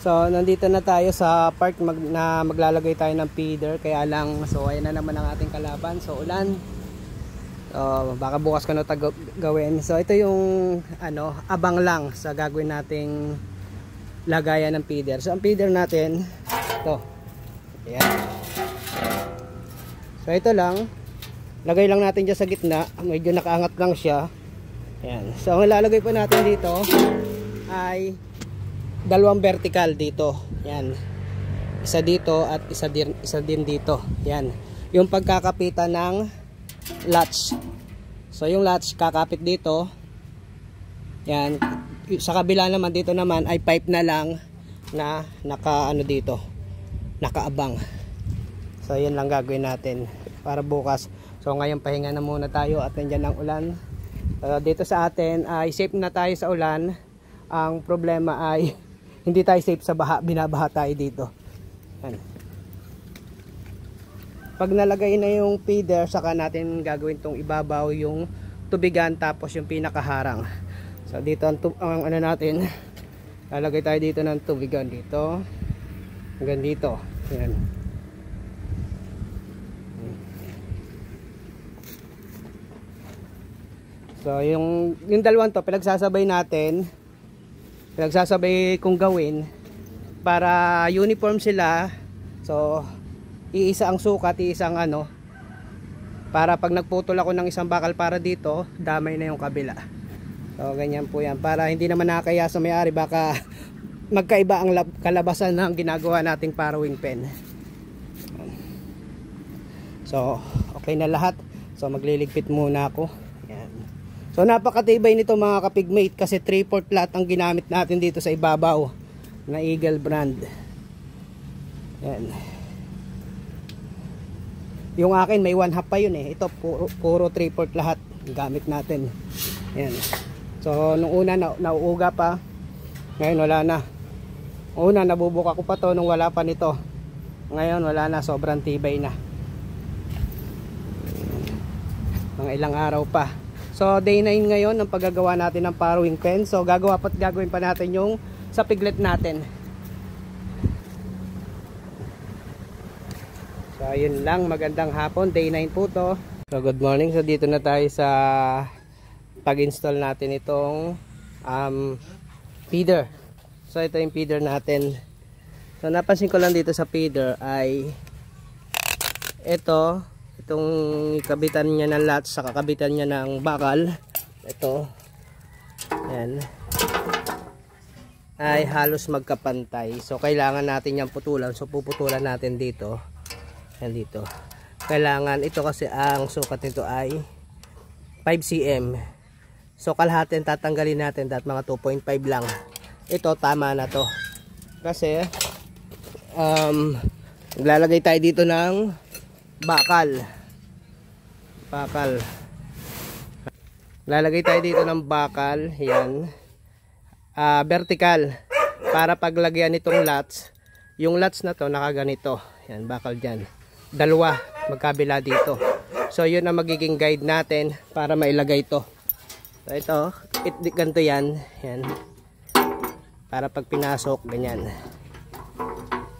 So nandito na tayo sa part na maglalagay tayo ng feeder. Kaya lang, so ayan na naman ang ating kalaban. So ulan. So baka bukas ko na gawin. So ito yung abang lang sa gagawin nating lagayan ng feeder. So ang feeder natin ito. Ayan. So ito lang. Lagay lang natin dyan sa gitna. Medyo nakaangat lang siya. Ayan. So ang ilalagay po natin dito ay dalawang vertical dito. Yan. Isa dito at isa din dito. Yan. Yung pagkakapitan ng latch. So yung latch kakapit dito. Yan. Sa kabila naman dito naman ay pipe na lang na dito. Nakaabang. So yan lang gagawin natin para bukas. So ngayon pahinga na muna tayo at nandiyan ang ulan. Dito sa atin ay safe na tayo sa ulan. Ang problema ay hindi tayo safe sa baha, binabaha tayo dito. Yan. Pag nalagay na yung feeder, saka natin gagawin tong ibabaw yung tubigan tapos yung pinakaharang. So dito ang natin, lalagay tayo dito ng tubigan dito. Hanggang dito. Yan. So yung dalawang to pinagsasabay natin. Pinagsasabay kong gawin para uniform sila. So iisa ang sukat, iisang para pag nagputol ako ng isang bakal para dito, damay na yung kabila. So ganyan po yan, para hindi naman nakakaya sa may-ari, baka magkaiba ang kalabasan ng ginagawa nating parawing pen. So okay na lahat. So magliligpit muna ako. So napakatibay nito mga kapigmate kasi 3/4 lahat ang ginamit natin dito sa ibabaw na Eagle brand. Yan. Yung akin may 1/2 pa yun eh. Ito puro 3/4 lahat gamit natin. Yan. So nung una nauuga pa. Ngayon wala na. Una nabubuka ko pa to nung wala pa nito. Ngayon wala na, sobrang tibay na. Mga ilang araw pa. So day 9 ngayon ang paggagawa natin ng parawing pen. So gagawin pa natin yung sa piglet natin. So ayun lang, magandang hapon, day 9 po to. So good morning. So dito na tayo sa pag-install natin itong feeder. So ito yung feeder natin. So napansin ko lang dito sa feeder ay itong kabitan niya ng latch sa kakabitan niya ng bakal, ito yan ay halos magkapantay. So kailangan natin yung putulan. So puputulan natin dito. Yan dito. Kailangan ito kasi ang sukat nito ay 5 cm. So kalahati tatanggalin natin at mga 2.5 lang. Ito tama na to. Kasi lalagay tayo dito ng bakal. Lalagay tayo dito ng bakal. Yan. Vertical. Para paglagyan nitong latch. Yung latch na to nakaganito. Yan, bakal dyan. Dalawa. Magkabila dito. So yun ang magiging guide natin para mailagay to. So ito. Ganito yan. Yan. Para pag pinasok, ganyan.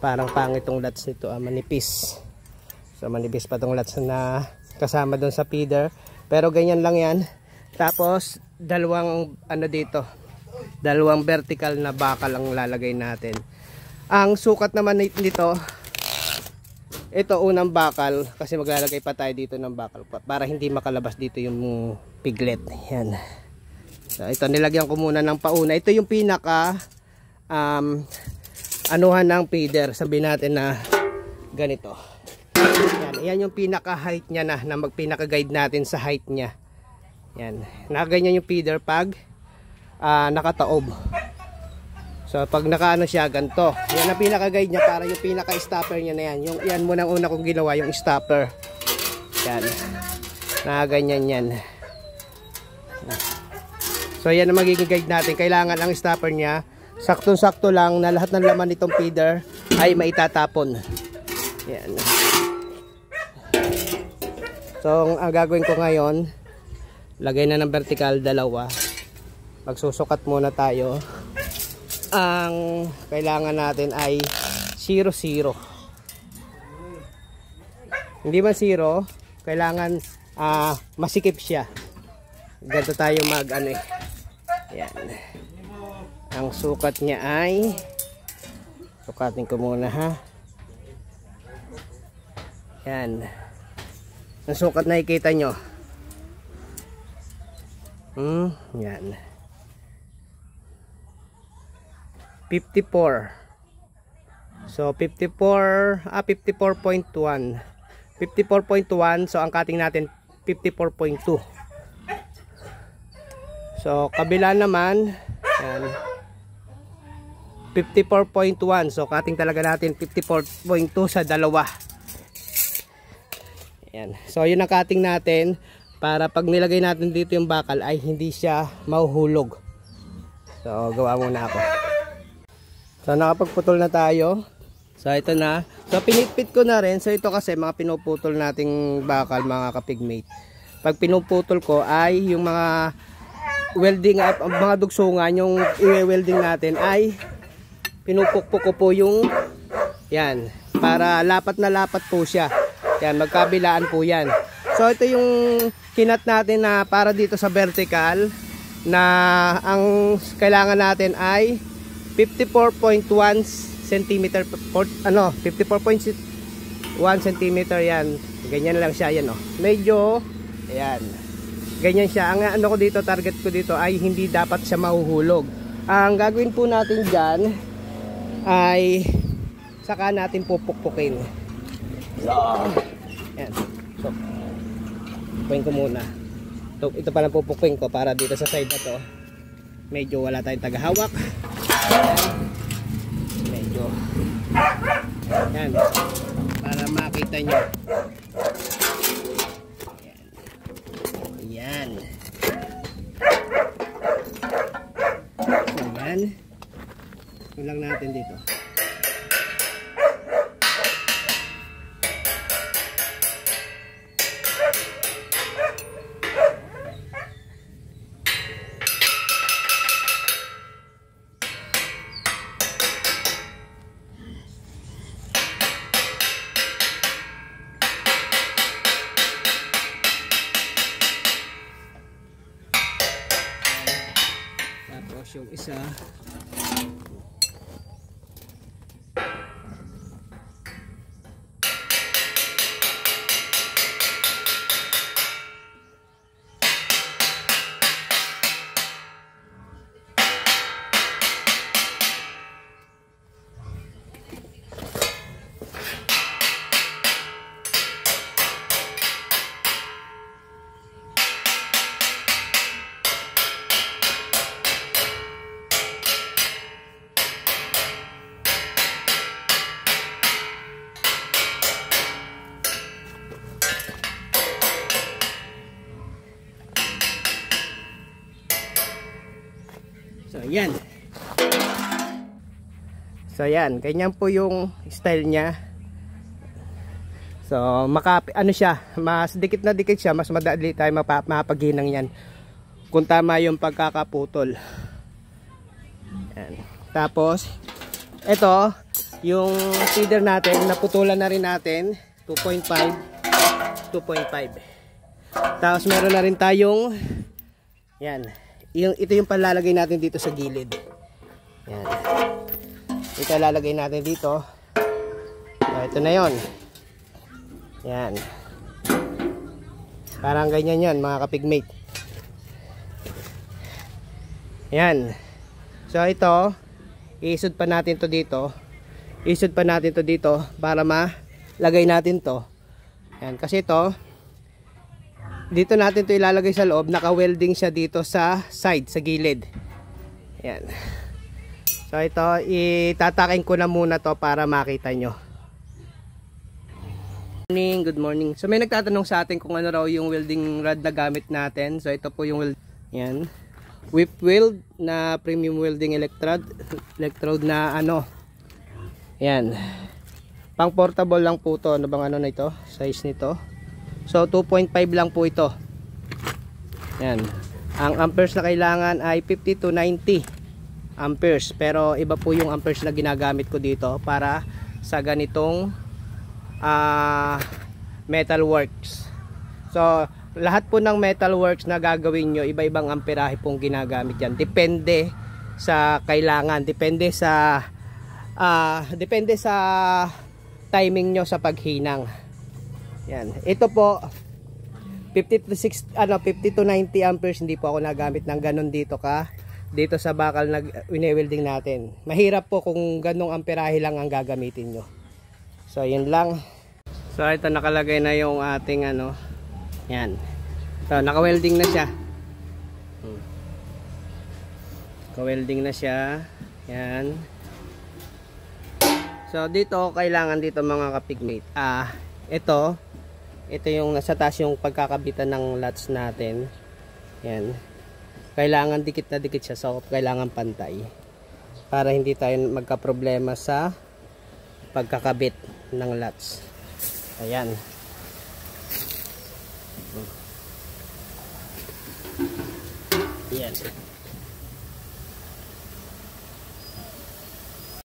Parang pangit tong latch nito. Manipis. So manipis pa tong latch na kasama doon sa feeder. Pero ganyan lang yan. Tapos dalawang dito. Dalawang vertical na bakal ang lalagay natin. Ang sukat naman nito, ito unang bakal kasi maglalagay pa tayo dito ng bakal para hindi makalabas dito yung piglet. Yan. So ito nilagyan ko muna ng pauna. Ito yung pinaka anuhan ng feeder. Sabihin natin na ganito. Yan yung pinaka height niya na magpinaka guide natin sa height niya. Yan. Nakaganyan yung feeder pag nakataob. So pag nakaano siya ganito. Yan ang pinaka guide niya para yung pinaka stopper niya na yan. Yan muna una kong ginawa yung stopper. Yan. Nakaganyan yan. So yan ang magiging guide natin. Kailangan ang stopper niya saktong-sakto lang na lahat ng laman nitong feeder ay maitatapon. Yan. So ang gagawin ko ngayon, lagay na ng vertical dalawa. Magsusukat muna tayo. ang kailangan natin ay 0, 0. Hindi man 0, kailangan masikip siya. Ganito tayo mag ano eh. Yan. Ang sukat niya ay, sukatin ko muna ha. Yan. Ang sukat na ikita nyo. Yan. 54. So 54.1. 54.1. So ang cutting natin 54.2. So kabila naman, yan, 54.1. So cutting talaga natin 54.2 sa dalawa. Yan. So yun ang cutting natin para pag nilagay natin dito yung bakal ay hindi siya mahuhulog. So gawa muna ako. So nakapagputol na tayo. So ito na. So pinitpit ko na rin. So ito kasi mga pinuputol nating bakal mga kapigmate. Pag pinuputol ko ay yung mga welding up, mga dugsungan yung i-welding natin ay pinupukpok ko po yung yan para lapat na lapat po siya. Yan, magkabilaan po yan. So ito yung kinat natin na para dito sa vertical na ang kailangan natin ay 54.1 cm 54.1 cm yan. Ganyan lang siya yan oh. Medyo ayan. Ganyan siya. Ang ano ko dito, target ko dito ay hindi dapat siya mahuhulog. Ang gagawin po natin diyan ay saka natin pupukpukin. So, ayan. So, pupukin ko muna. Ito pala pupukpukin ko para dito sa side na to. Medyo wala tayong tagahawak. Medyo. Ayan. Para makita nyo. Ayan. Ayan. Kulang natin dito. Yung isa so yan. So yan, ganyan po yung style niya. So ano siya, mas dikit na dikit siya, mas madali tayo mapaghinang yan kung tama yung pagkakaputol. Yan. Tapos ito yung feeder natin, naputulan na rin natin 2.5. Tapos meron na rin tayong yan, ito yung palalagay natin dito sa gilid. Yan. Ito lalagay natin dito. Ito na yon. Yan. Parang ganyan yan mga kapigmate. Yan. So ito, iisod pa natin to dito. Isod pa natin to dito para malagay natin to. Yan. Kasi ito, dito natin to ilalagay sa loob. Naka-welding siya dito sa side, sa gilid. Yan. So ito, itatakin ko na muna to para makita nyo. Good morning. So may nagtatanong sa atin kung ano raw yung welding rod na gamit natin. So ito po yung weld. Yan. Whip weld na premium welding electrode na ano. Yan. Pang portable lang po to. Ano bang ano na ito? Size nito. So 2.5 lang po ito. Yan. Ang amperes na kailangan ay 50 to 90 amperes. Pero iba po yung amperes na ginagamit ko dito para sa ganitong metal works. So lahat po ng metal works na gagawin nyo, iba-ibang amperahe pong ginagamit yan. Depende sa kailangan, depende sa timing nyo sa paghinang. Yan. Ito po 50 to 90 amperes, hindi po ako nagamit ng ganun dito sa bakal na wine-welding natin. Mahirap po kung ganung amperahe lang ang gagamitin nyo. So yun lang. So ito nakalagay na yung ating yan. So naka-welding na siya. Naka-welding na siya. Yan. So dito kailangan dito mga kapigmate. Ito yung nasa taas yung pagkakabitan ng latch natin. Yan. Kailangan dikit na dikit siya. So kailangan pantay. Para hindi tayo magka-problema sa pagkakabit ng latch. Ayan. Yan.